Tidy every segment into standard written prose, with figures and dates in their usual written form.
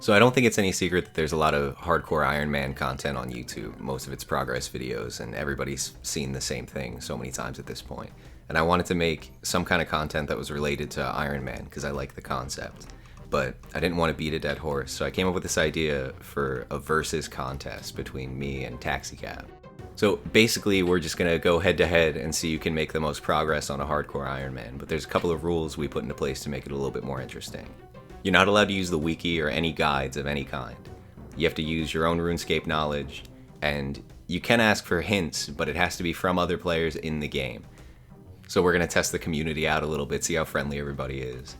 So I don't think it's any secret that there's a lot of hardcore Ironman content on YouTube. Most of it's progress videos, and everybody's seen the same thing so many times at this point. And I wanted to make some kind of content that was related to Ironman because I like the concept. But I didn't want to beat a dead horse, so I came up with this idea for a versus contest between me and Taxicab. So basically, we're just gonna go head to head and see who can make the most progress on a hardcore Ironman. But there's a couple of rules we put into place to make it a little bit more interesting. You're not allowed to use the wiki or any guides of any kind. You have to use your own RuneScape knowledge, and you can ask for hints, but it has to be from other players in the game. So we're going to test the community out a little bit, see how friendly everybody is.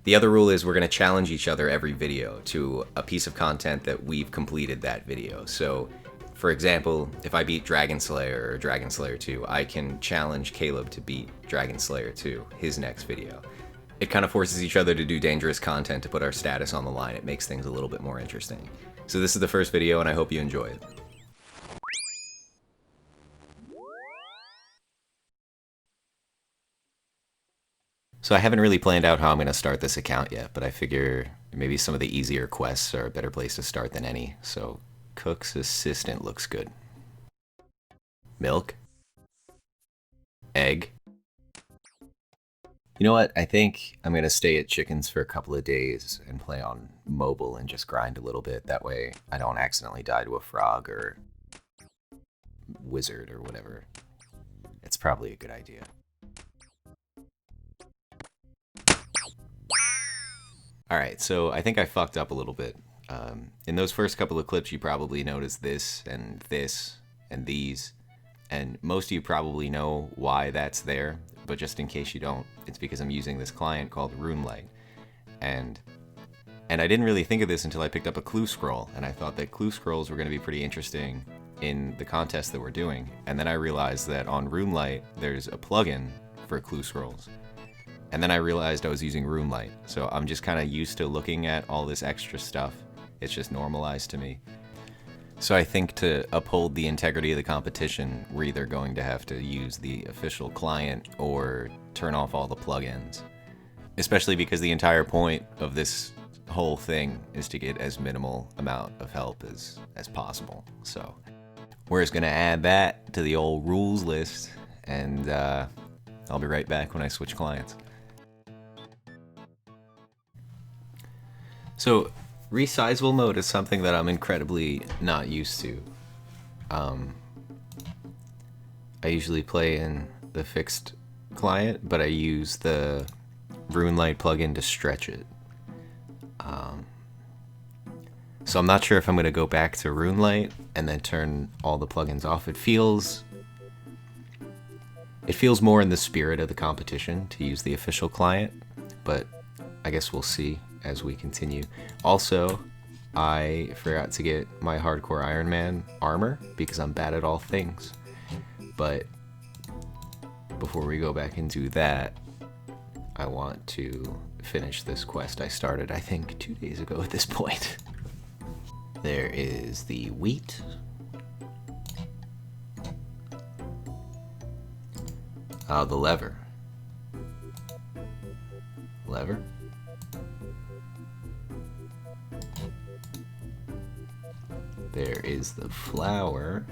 The other rule is we're going to challenge each other every video to a piece of content that we've completed that video. So, for example, if I beat Dragon Slayer or Dragon Slayer 2, I can challenge Caleb to beat Dragon Slayer 2, his next video. It kind of forces each other to do dangerous content to put our status on the line. It makes things a little bit more interesting. So this is the first video, and I hope you enjoy it. So I haven't really planned out how I'm going to start this account yet, but I figure maybe some of the easier quests are a better place to start than any. So cook's assistant looks good. Milk. Egg. You know what? I think I'm going to stay at chickens for a couple of days and play on mobile and just grind a little bit. That way I don't accidentally die to a frog or wizard or whatever. It's probably a good idea. Alright, so I think I fucked up a little bit. In those first couple of clips, you probably noticed this and these. And most of you probably know why that's there, but just in case you don't, it's because I'm using this client called RuneLight. And I didn't really think of this until I picked up a clue scroll, and I thought that clue scrolls were going to be pretty interesting in the contest that we're doing. And then I realized that on RuneLight, there's a plugin for clue scrolls. And then I realized I was using RuneLight, so I'm just kind of used to looking at all this extra stuff. It's just normalized to me. So I think to uphold the integrity of the competition, we're either going to have to use the official client or turn off all the plugins. Especially because the entire point of this whole thing is to get as minimal amount of help as possible. So we're just going to add that to the old rules list, and I'll be right back when I switch clients. So resizable mode is something that I'm incredibly not used to. I usually play in the fixed client, but I use the RuneLight plugin to stretch it. So I'm not sure if I'm going to go back to RuneLight and then turn all the plugins off. It feels more in the spirit of the competition to use the official client, but I guess we'll see as we continue. Also, I forgot to get my Hardcore Ironman armor because I'm bad at all things. But before we go back and do that, I want to finish this quest I started, I think, 2 days ago at this point. There is the wheat. Oh, the lever. Lever? There is the flour.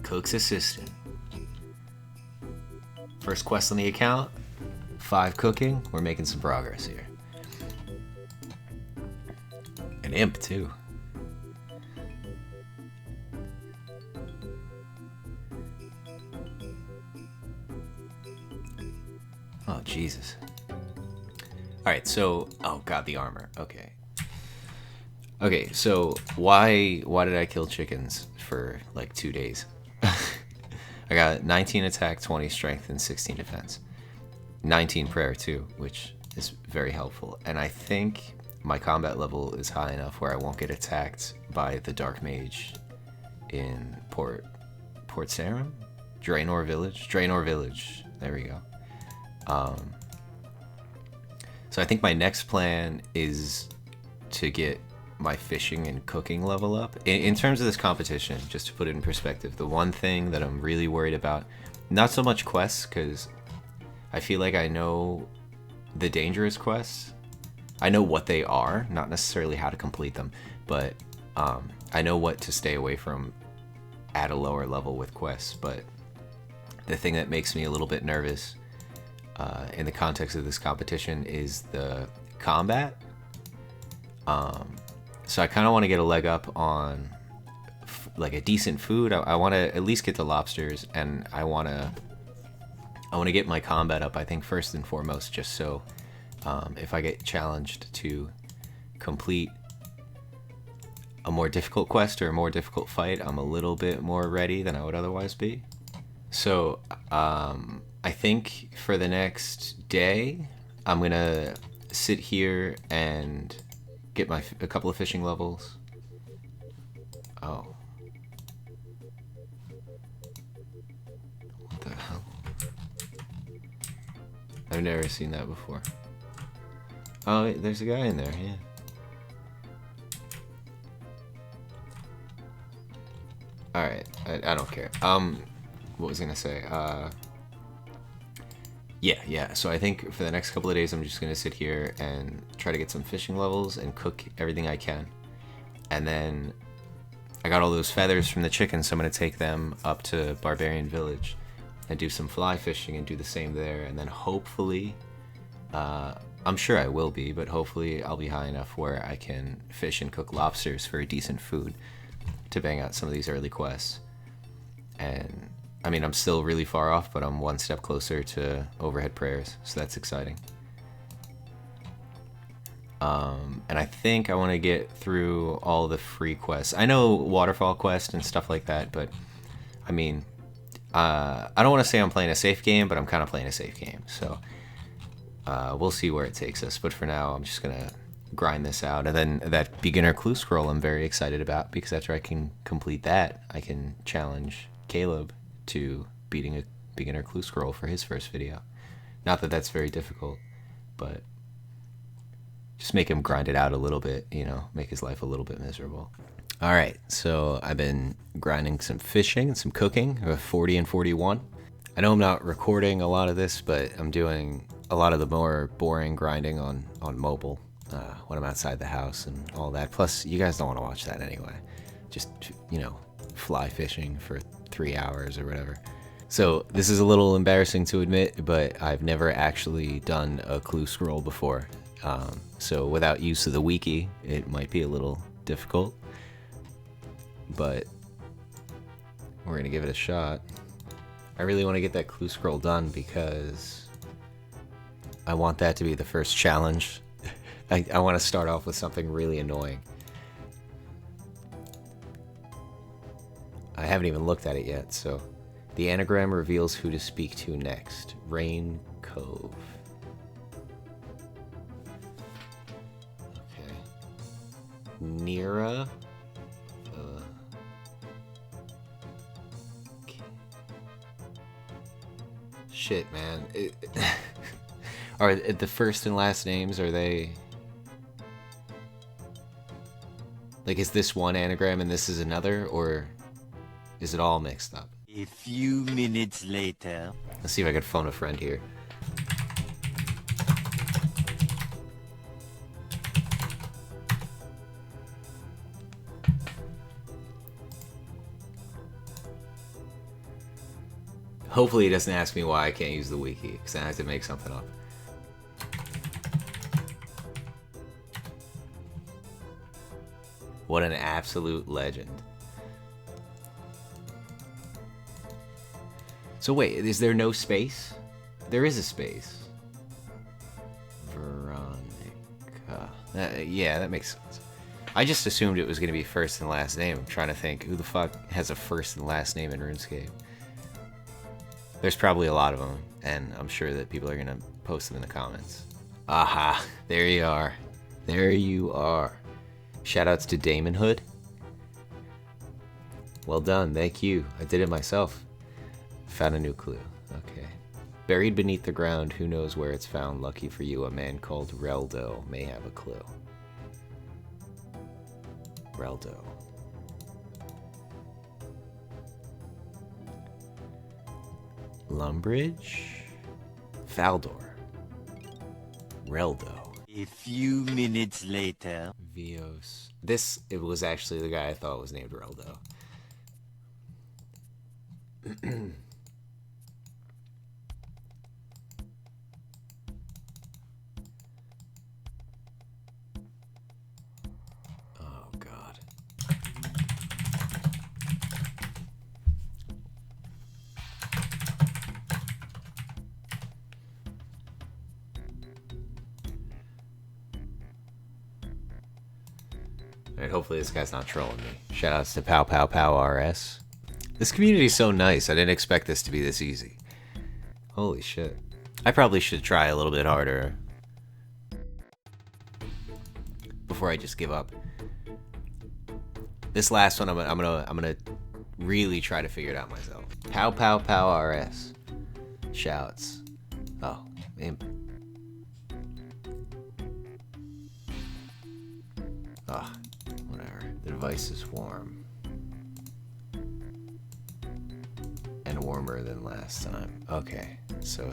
Cook's assistant. First quest on the account. 5 cooking. We're making some progress here. An imp too. Oh, Jesus. Alright, so... Oh, God, the armor. Okay. Okay, so why did I kill chickens for, like, 2 days? I got 19 attack, 20 strength, and 16 defense. 19 prayer, too, which is very helpful. And I think my combat level is high enough where I won't get attacked by the Dark Mage in Port Sarum? Draenor Village? Draenor Village. There we go. So I think my next plan is to get my fishing and cooking level up. In terms of this competition, just to put it in perspective, the one thing that I'm really worried about, not so much quests, because I feel like I know the dangerous quests, I know what they are, not necessarily how to complete them, but I know what to stay away from at a lower level with quests. But the thing that makes me a little bit nervous in the context of this competition is the combat. So I kind of want to get a leg up on like a decent food. I want to at least get the lobsters, and I want to get my combat up, I think, first and foremost, just so if I get challenged to complete a more difficult quest or a more difficult fight, I'm a little bit more ready than I would otherwise be. So I think for the next day, I'm gonna sit here and get a couple of fishing levels. Oh. What the hell? I've never seen that before. Oh, there's a guy in there, yeah. Alright, I don't care. What was I gonna say? Yeah, so I think for the next couple of days I'm just gonna sit here and try to get some fishing levels and cook everything I can. And then I got all those feathers from the chicken, so I'm gonna take them up to Barbarian Village and do some fly fishing and do the same there. And then hopefully, I'm sure I will be, but hopefully I'll be high enough where I can fish and cook lobsters for a decent food to bang out some of these early quests. And I mean, I'm still really far off, but I'm one step closer to overhead prayers, so that's exciting. And I think I want to get through all the free quests. I know waterfall quest and stuff like that, but I mean, I don't want to say I'm playing a safe game, but I'm kind of playing a safe game. So we'll see where it takes us. But for now, I'm just gonna grind this out. And then that beginner clue scroll I'm very excited about, because after I can complete that, I can challenge Caleb to beating a beginner clue scroll for his first video. Not that that's very difficult, but just make him grind it out a little bit, you know, make his life a little bit miserable. All right, so I've been grinding some fishing and some cooking, 40 and 41. I know I'm not recording a lot of this, but I'm doing a lot of the more boring grinding on mobile when I'm outside the house and all that. Plus, you guys don't want to watch that anyway. Just, you know, fly fishing for 3 hours or whatever. So this is a little embarrassing to admit, but I've never actually done a clue scroll before. So without use of the wiki, it might be a little difficult, but we're gonna give it a shot. I really want to get that clue scroll done because I want that to be the first challenge. I want to start off with something really annoying. I haven't even looked at it yet, so the anagram reveals who to speak to next. Rain Cove. Okay. Nira. Okay. Shit, man. Are the first and last names, are they... Like, is this one anagram and this is another, or is it all mixed up? A few minutes later. Let's see if I can phone a friend here. Hopefully he doesn't ask me why I can't use the wiki, because then I have to make something up. What an absolute legend. So wait, is there no space? There is a space. Veronica. Yeah, that makes sense. I just assumed it was going to be first and last name. I'm trying to think, who the fuck has a first and last name in RuneScape? There's probably a lot of them, and I'm sure that people are going to post them in the comments. Aha, there you are. There you are. Shoutouts to Damon Hood. Well done, thank you. I did it myself. Found a new clue. Okay. Buried beneath the ground, who knows where it's found? Lucky for you, a man called Reldo may have a clue. Reldo. Lumbridge? Faldor. Reldo. A few minutes later. Vios. It was actually the guy I thought was named Reldo. Oh, God. Alright, hopefully this guy's not trolling me. Shoutouts to Pow Pow Pow RS. This community is so nice. I didn't expect this to be this easy. Holy shit. I probably should try a little bit harder before I just give up. This last one, I'm gonna really try to figure it out myself. Pow Pow Pow RS. Shouts. Oh, man. Oh, whatever. The device is warm. And warmer than last time. Okay, so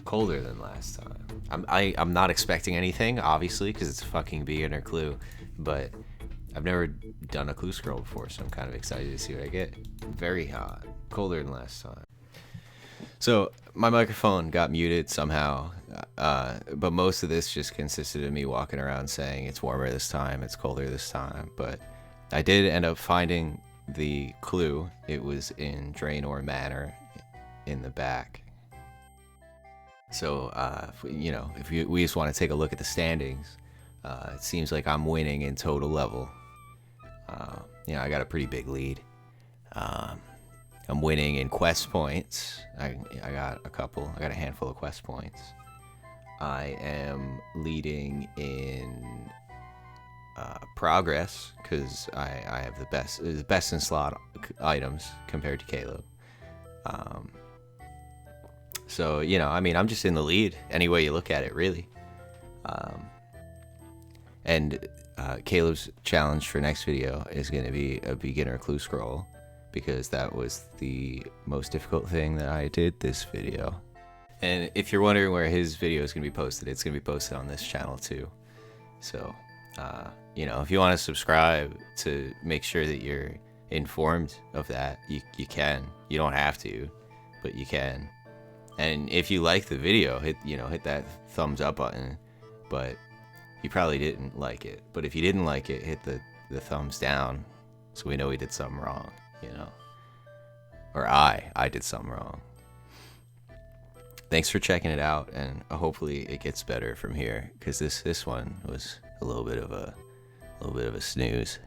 colder than last time. I'm not expecting anything, obviously, because it's a fucking beginner clue, but I've never done a clue scroll before, so I'm kind of excited to see what I get. Very hot. Colder than last time. So my microphone got muted somehow, but most of this just consisted of me walking around saying it's warmer this time, it's colder this time. But I did end up finding the clue. It was in Draenor Manor in the back. So, if we just want to take a look at the standings, it seems like I'm winning in total level. I got a pretty big lead. I'm winning in quest points. I got a handful of quest points. I am leading in progress because I have the best in slot items compared to Caleb. So I'm just in the lead any way you look at it, really. And Caleb's challenge for next video is going to be a beginner clue scroll, because that was the most difficult thing that I did this video. And if you're wondering where his video is going to be posted, it's going to be posted on this channel too. So, if you want to subscribe to make sure that you're informed of that, you can. You don't have to, but you can. And if you like the video, hit that thumbs up button. But you probably didn't like it. But if you didn't like it, hit the thumbs down, so we know we did something wrong. Or I did something wrong. Thanks for checking it out, and hopefully it gets better from here, because this one was a little bit of a snooze.